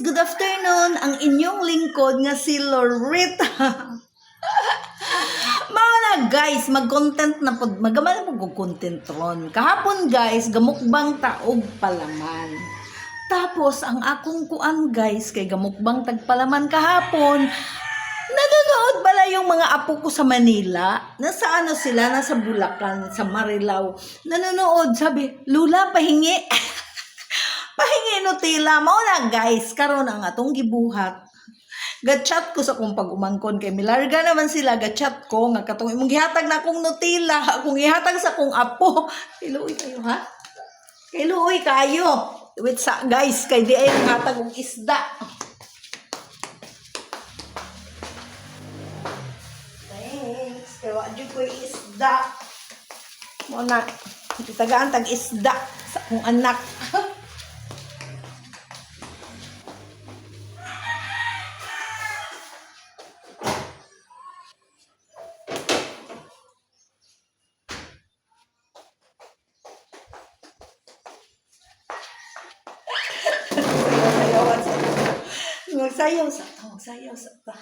good afternoon. Ang inyong lingkod nga si Loretta. Mga na guys, mag-content na po, magaman na po content ron. Kahapon guys, gamukbang taog palaman. Tapos, ang akong kuan guys, kay gamukbang tagpalaman kahapon, nanonood bala yung mga apo ko sa Manila. Nasa ano sila, nasa Bulacan, sa Marilao. Nanonood, sabi, Lula, pahingi. Pahingi Nutella mo na guys, karon ang atong gibuhat. Gatchat ko sa kung pag-umangkon kay milarga naman sila, gatchat ko nga katong imong gihatag na akong Nutella, akong gihatag sa akong apo. Iluoy kayo ha? Iluoy kayo. Wait sa guys, kay di ay hatag og isda. Thanks. Kaya wala ko yung isda. Muna, itagaan tag isda sa akong anak. Magsayaw sa ta.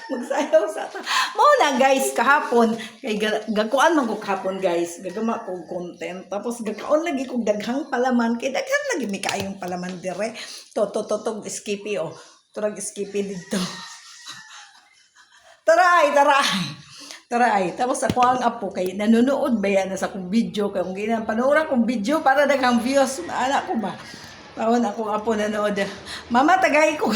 Magsayaw sa ta. Mao na guys, kahapon, kay gakuan man ko kahapon guys, gagama ko content. Tapos gakaon lagi kog daghang palaman, kay daghan lagi mi kaayong palaman dire. To skippy oh. Turag skippy dito. Taray. Tapos ako ang apo kay nanonood ba yan sa akong video, kay kung ginapanood akong video para daghang views, anak ko ba? Pawon akong apo nanood. Mama, tagay ko.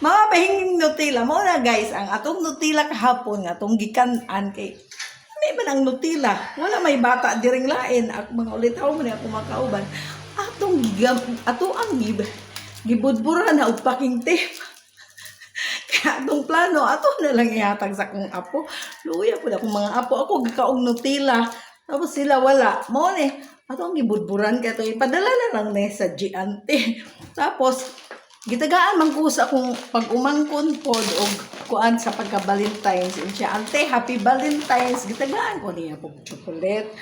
Mama, pahinging Nutella. Mo na guys, ang atong Nutella kahapon, nga atong gikanan kay may man ang Nutella. Wala may bata diring lain. Ako mga ulitaw mo na ako makauban. Atong ang gibudbura na og packing tape. Kaya atong plano, ato na lang ihatag sa akong apo. Luya po na akong mga apo. Ako gakaong Nutella. Tapos sila wala. Mo ni atong gibudburan kaya ito, ipadala na lang na sa Giante. Tapos, gitagaan man ko sa akong pag-umangkon pod o kuan sa pagka-Valentine's. Siya, ante, happy Valentine's. Gitagaan ko niya po chocolate.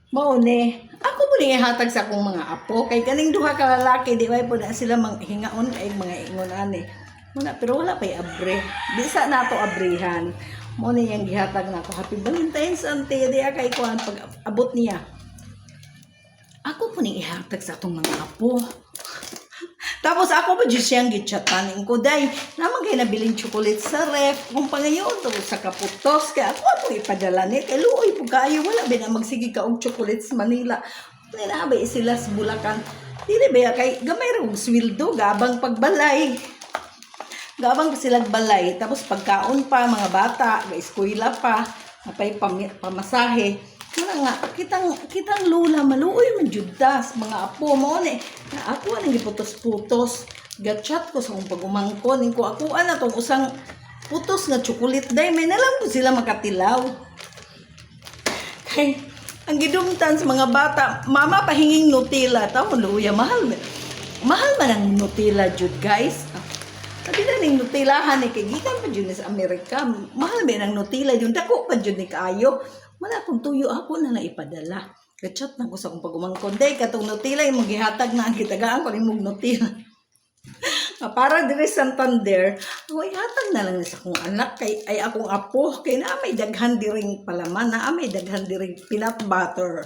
Maune, ako po niya hatag sa akong mga apo. Kay kaning duha ka lalaki, di ba po na sila manghingaon kay mga ingonan eh. Muna, pero wala pa'y abre. Bisa na to abrehan. Maune yung gihatag na ako. Happy Valentine's, ante. Di kay kuan pag abot niya. Ako po ni ihatag sa atong mga apo. Tapos ako po dyan siyang gitchatanin ko. Dahil naman kayo nabiling chocolate sa ref. Kung pangayon to sa kaputos. Kaya ako po ipadala ni. Kaya luoy po kayo. Wala ba na magsige ka og chocolate sa Manila. Ninabay sila sa Bulacan. Dili ba kay gamay rin sweldo. Gabang pagbalay. Gabang silang balay. Tapos pagkaon pa mga bata. Eskwela pa. Napay pamasahe. Kaya nga, kitang lula, maluoy man judas, mga apo mo ni. Na ako anang giputos-putos. Gatchat ko sa kong pag-umangkon. Ako na tong usang putos nga chocolate day. May nalang po sila makatilaw. Kay, ang gidumtan sa mga bata, mama pahinging Nutella. Tao, luya, mahal man ang Nutella, jud guys. Sabi na ning Nutellahan ni kay gikan pa jud sa Amerika. Mahal ba ang Nutella jud, dako pa jud ni kaayo. Wala kung tuyo ako na ipadala. Gachat na ko sa kong pag-umangkon. Day, katong Nutella yung maghihatag na ang kitagaan ko rin mong Nutella. Para dire Santander, ako ihatag na lang sa akong anak, kay ay akong apo, kay na may daghan diring palaman, na may daghan diring peanut butter.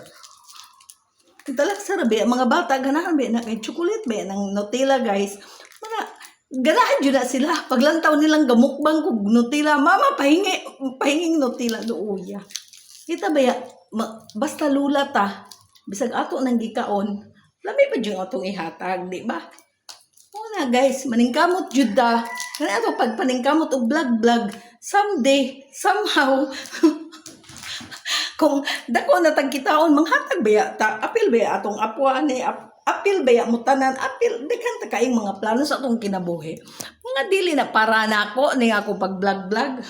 Talak sarabi, mga bata, ganahan ba na kay chocolate ba ng Nutella guys. Mga ganahan yun na sila. Paglantaw nilang gamukbang kog Nutella, mama, pahinging Nutella, luuya. Kita ba ya, basta lula ta, bisag ato nang gikaon, lami pa dyan atong ihatag, di ba? Una guys, maningkamot jud da. Kaya ato pag paningkamot o vlog, someday, somehow, kung dako na tag kitaon, manghatag ba ya, apil ba ya atong apuan ni, apil ba ya mutanan, apil, daghan ta kaing mga plano sa atong kinabuhi. Mga dili na para na ako, ni ako pag vlog.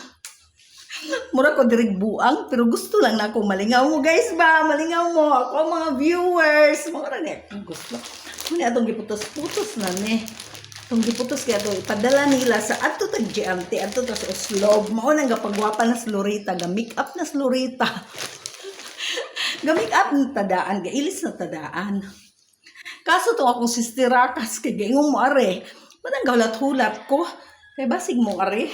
Mura ko dirig buang, pero gusto lang na ako malingaw mo guys ba? Malingaw mo ako mga viewers. Mura niya akong gusto. Muna itong giputos-putos na ni. Itong giputos kaya ito ipadala nila sa ato tag Giante, ato ta sa Oslob. Mao nang gapagwapa na Slorita, ga-make up na Slorita. Ga-make up na tadaan, ga-ilis na tadaan. Kaso to akong sistirakas kay gingong mo are. Manang hulat-hulat ko. Kay basig mo are.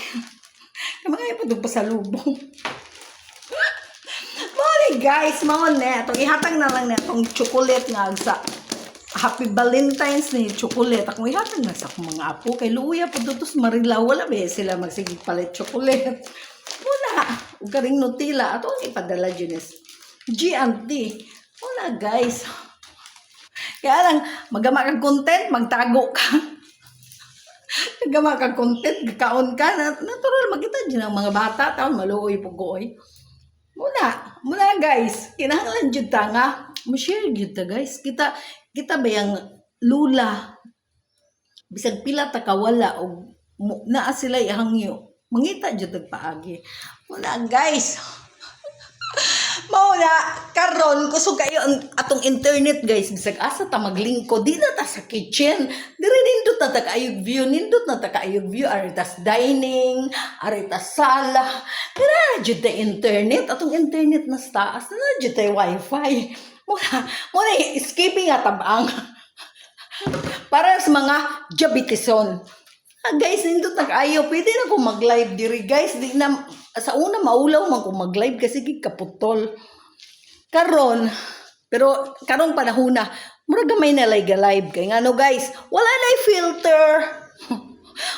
Kay mga ipatog pa sa lubong. Mali guys, mao na. Itong ihatag na lang na itong chocolate nga sa Happy Valentine's ni chocolate. Akong ihatag na sa akong mga apo. Kay luya po doon marilaw. Wala ba sila magsigig palit chocolate. Wala. Ug karing Nutella. Ato ang ipadala dyan is G&T. Wala guys. Kaya lang, magama kang content, magtago ka. Magama kang content, kaon ka. Natural, magkita dyan ang mga bata. Taon, maluoy po gooy. Muna guys. Kinahanglan dyan ta nga. Ma-share dyan ta guys. Kita ba yung lula? Bisag pila ta kawala o naa sila ihangyo. Mangita dyan tagpaagi. Muna guys. Mauna, karon kusog kayo ang atong internet guys. Bisag asa ta maglingko, di na ta sa kitchen. Dire nindot na ta kaayog view, nindot na ta kaayog view. Aritas dining, aritas sala. Dire jud ta internet, atong internet na sa taas. Na jud ta wifi. Muna skipping atabang. Para sa mga diabetison. Guys, nindot na kaayo. Pwede na ko mag-live diri guys. Di na, sa una maulaw man ko mag-live kasi kaputol. Pero karon panahon na, murag gamay na live kay ngano guys, wala na filter.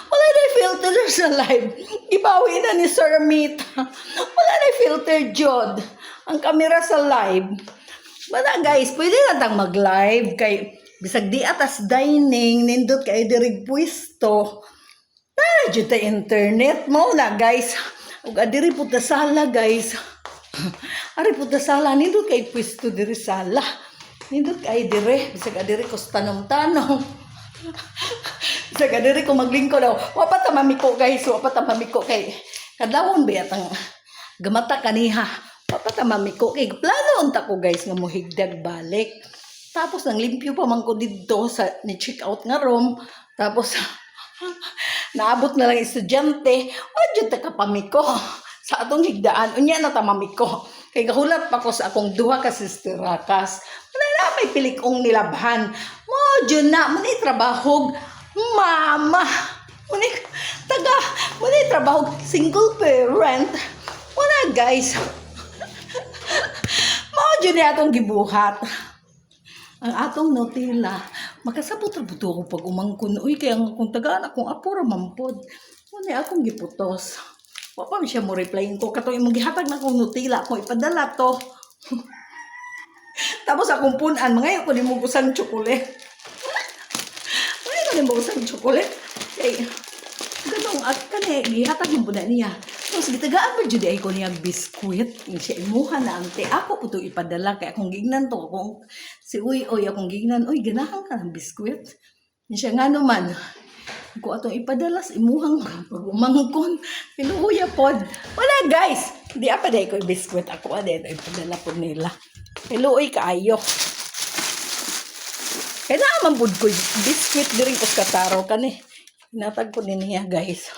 Wala na filter sa live. Ibawi na ni Sir Meet. Wala na filter jod ang kamera sa live. Basta guys, pwede na tang mag-live kay bisag di atas dining nindot kay diri pwesto. Na jud ta internet mo na guys. Ug adiri pud ta sala guys. Ari pud ta sala nindot kay pwesto diri sala. Nindot kay dire bisag adiri ko tanom-tanom. Bisag adiri ko maglingko daw. Wa pa ta mamiko guys, wa pa ta mamiko kay kadlawon ba atang gamata kaniha. Wa pa ta mamiko kay plano unta ko guys nga mohigdag balik. Tapos nang limpyo pa man ko dito sa ni check out nga room. Tapos naabot na lang estudyante. O dyan ta kapamiko sa atong higdaan. Unya na tamamiko. Kay gahulat pa ko sa akong duha ka sisterakas. Wala na may pilikong nilabhan. Mo dyan na. Muna trabahog. Mama. Muna trabahog. Single parent. Wala guys. Mo dyan na atong gibuhat. Ang atong Nutella, makasabot-rabuto ako pag umangkon. Uy, kaya kung tagaan akong apura mampod. Muna akong giputos. Wapa mo siya mo replyin ko. Katong imong gihatag na akong Nutella, akong ipadala to. Tapos akong punan, mga ko ni mo busang chocolate. Mga ko ni mo busang chocolate. Kaya, ganong kani, gihatag yung punan niya. Tapos gitagaan ba jud ay ko niya biskwit. Siya imuha na ante. Ako po ito ipadala. Kaya akong gignan to. Si Uy, akong gignan. Uy, ganahan ka ng biskwit. Siya nga naman. Kung atong ipadalas, imuhang pag-umangkon. Pinuhuya pod. Wala guys. Di apa day ko biskwit. Ako ito ipadala po nila. Piluoy kaayo. Kaya naman po ko biskwit diring ko kataro ka ni. Hinatag ko niya guys.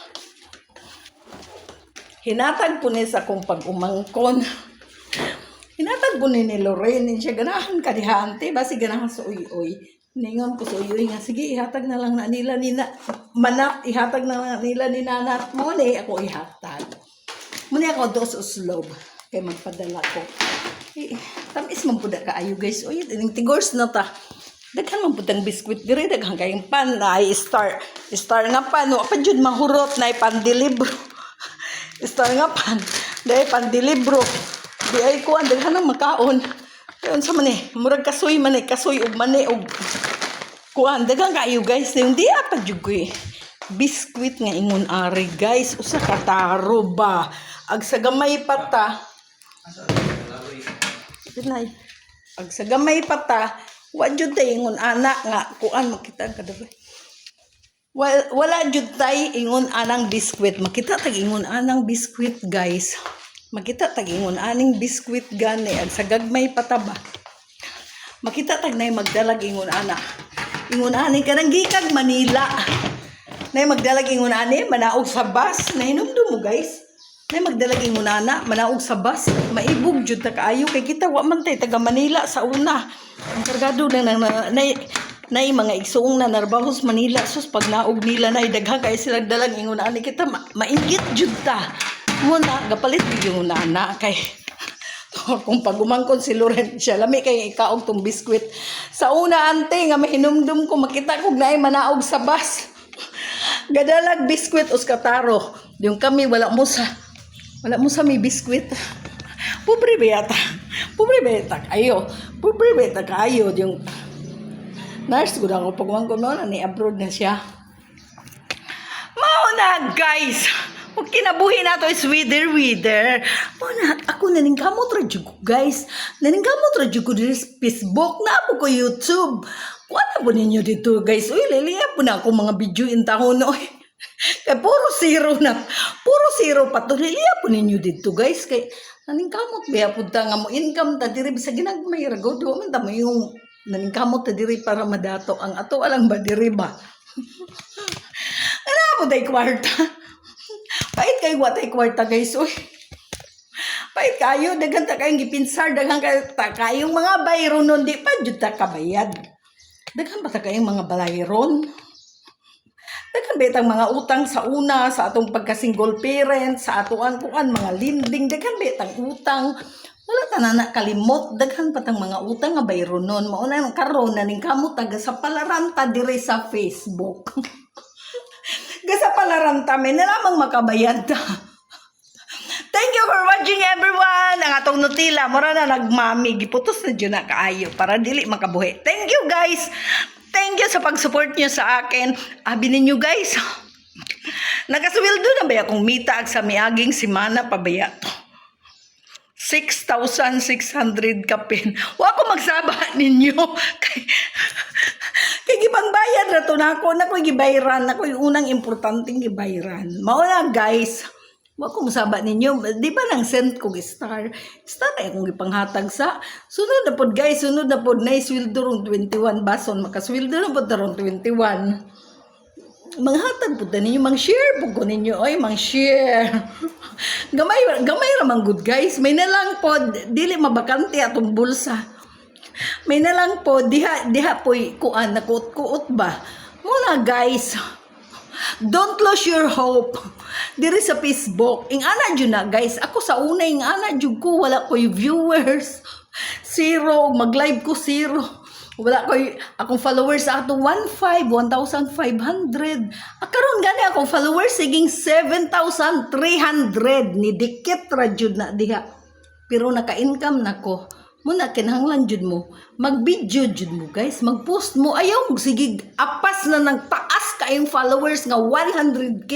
Hinatag po niya sa kong pag-umangkon. Hinatag po ni Lorraine. Siya ganahan kadihante. Basi ganahan sa uy-uy. Ningon ko sa uy-uy nga. Sige, ihatag na lang na nila ni Manat. Ihatag na lang nila ni Nanat. Muna ako ihatag. Muna ako dos uslob. Kaya magpadala ko. Tamis man po da kaayo guys. Uy, tigors na ta. Daghan man po tang biskwit. Dire daghan kayong pan na ay star. Star nga pan. No, apa dyan mahurot na ay pandilibro. Star nga pan. Dahil pandilibro. Di ay kuan. Daghan ang makaon. Kaya sa mani. Murag kasoy mani. Kasoy og mani og kuan. Daghan kayo guys. Yung di apa dyan ko eh. Biskwit nga ingon ari guys. Usa kataro ba. Ag sa gamay pata. Pinay. Ag sa gamay pata. Wadyo tayo ingon anak nga. Kuan makita ka dapat. Wala jud tay ingon anang biskwit. Makita tag ingon anang biskwit guys. Makita tag ingon aning biskwit gani ag sa gagmay pataba. Makita tag nay magdalag ingon ana. Ingon ani kanang gikag Manila. Nay magdalag ingon ani manaog sa bus. Nahinumdum mo guys. Nay magdalag ingon ana manaog sa bus. Maibog jud ta kaayo kay kita wa man tay taga Manila sa una. Ang kargado lang nay Nay mga igsuong na narbaho sa Manila sus pag naog nila nay daghan kay sila dalang ingon ani kita mainggit jud ta. Mo na gapalit yung nana kay kung pagumangkon si Loren siya lami kay ikaog tong biskwit. Sa una ante nga mahinumdum ko makita kog naay manaog sa bus. Gadalag biskwit uskataro. Yung kami wala mo sa may biskwit. Pobre beta. Pobre beta kayo. Pobre beta kayo yung nurse ko na ako pagumangkon noon ni abroad na siya. Mao na guys. Kung kinabuhi na to is wither. Muna, ako naningkamot radyo ko, guys. Naningkamot radyo ko dito sa Facebook. Napo ko YouTube. Kung ano po ninyo dito, guys. Uy, liliya po na ako mga video in taon. Kaya puro zero na. Puro zero pa to. Liliya po ninyo dito, guys. Kaya naningkamot ba po ta nga mo income ta diri sa ginagmay rago. Di mo man yung naningkamot ta diri para madato. Ang ato alang ba diri ba? Ano po tayo kwarta? Pait kayo watay kwarta guys, uy. Pait kayo, daghan ta kayong gipinsar, daghan ta kayong mga bayron nun, di pa jud ta kabayad. Daghan pa ta kayong mga balayron. Daghan ba itang mga utang sa una, sa atong pagka-single parent, sa atuan kuan mga linding, daghan ba itang utang. Wala ta na kalimot, daghan pa tang mga utang nga bayron nun. Mauna nang karon na ning kamot taga sa palaranta dire sa Facebook. Gasa palaranta may nalamang makabayad ta. Thank you for watching everyone. Ang atong Nutella mura na nagmami giputos na dyan na kaayo para dili makabuhi. Thank you guys. Thank you sa pag-support niyo sa akin. Abi ninyo guys. Nakasweldo na ba akong mitag sa miaging simana pabaya to? 6,600 kapin. Wa ko magsaba ninyo. Kay gibang bayad na to nako gibayran nako yung unang importanteng gibayran. Mao na guys. Wa ko masaba ninyo. Di ba nang send ko star ay akong gipanghatag sa sunod na pod guys, sunod na pod na sweldo rong 21 bason makasweldo na pod rong 21. Manghatag po ninyo, mang-share po ko ninyo. Oy, mang-share. gamay ramang good guys. May nalang po, dili mabakante atong bulsa. May nalang po, diha po kuan, nakuot-kuot ba? Muna guys, don't lose your hope. Diri sa Facebook. Ing ana dyan na guys. Ako sa una, ing ana dyan ko, wala ko yung viewers. Zero, mag-live ko zero. Wala ko akong followers sa ato 1,500. Karon gani akong followers siging 7,300 ni dikit ra jud na diha. Pero naka-income nako. Muna kinahanglan jud mo mag-video jud mo guys, mag-post mo ayaw sige apas na nang taas kayong followers nga 100k.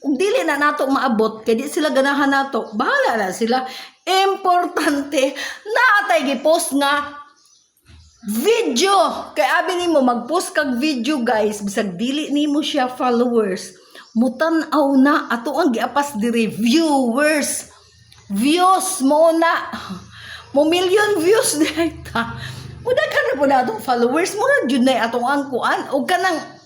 Ug dili na nato maabot kay di sila ganahan nato. Bahala na sila. Importante na atay gi-post nga video. Kaya abi nimo mag-post kag video guys, bisag dili nimo siya followers. Mutan-aw na ato ang giapas diri viewers. Views mo na. Mo million views dita. Muda ka na po na atong followers. Mura jud na atong angkuan. O kanang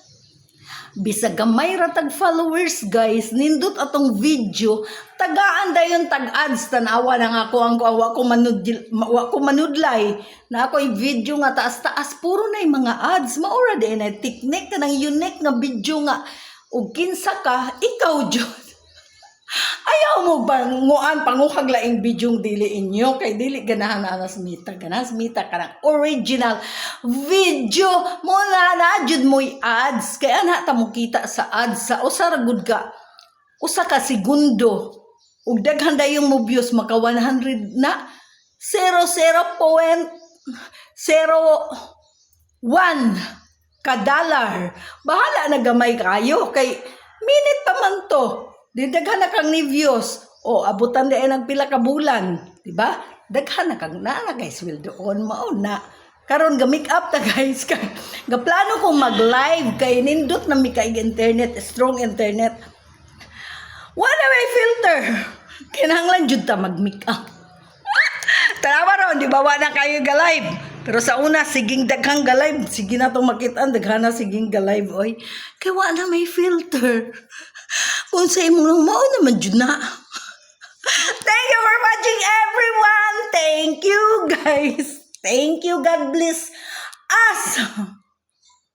bisag gamay ra tag followers guys, nindot atong video tagaan dayon tag ads tanawa na nga ako ang wa ko manudlay na ako video nga taas-taas puro na mga ads maura din na technique kanang unique nga video nga ug kinsa ka ikaw jud ayaw mo bang nguan panguhag laing bidyong dili inyo kay dili ganahan na smita kanang original video mo na jud mo'y ads kay ana ta mo kita sa ads sa usa ra gud ka usa ka segundo ug daghan dayong mo views maka 100 na 0.01 ka dollar bahala na gamay kayo kay minute pa man to. Daghan na kang ni views. O, abutan di ay nagpila ka bulan. Diba? Daghan na kang na guys. Will doon mao na. Karon ga-make up ta guys. Gaplano kong mag-live. Kay nindot na mi kay internet. Strong internet. Wala may filter. Kinahanglan jud ta mag-make up. Tanawa ron. Di ba wala kayo ga-live? Pero sa una, siging daghang ga-live. Sige na itong makitaan. Daghan na siging ga-live. Oy. Kaya wala may filter. Kung sa imong mao naman jud na. Thank you for watching everyone. Thank you guys. Thank you. God bless us.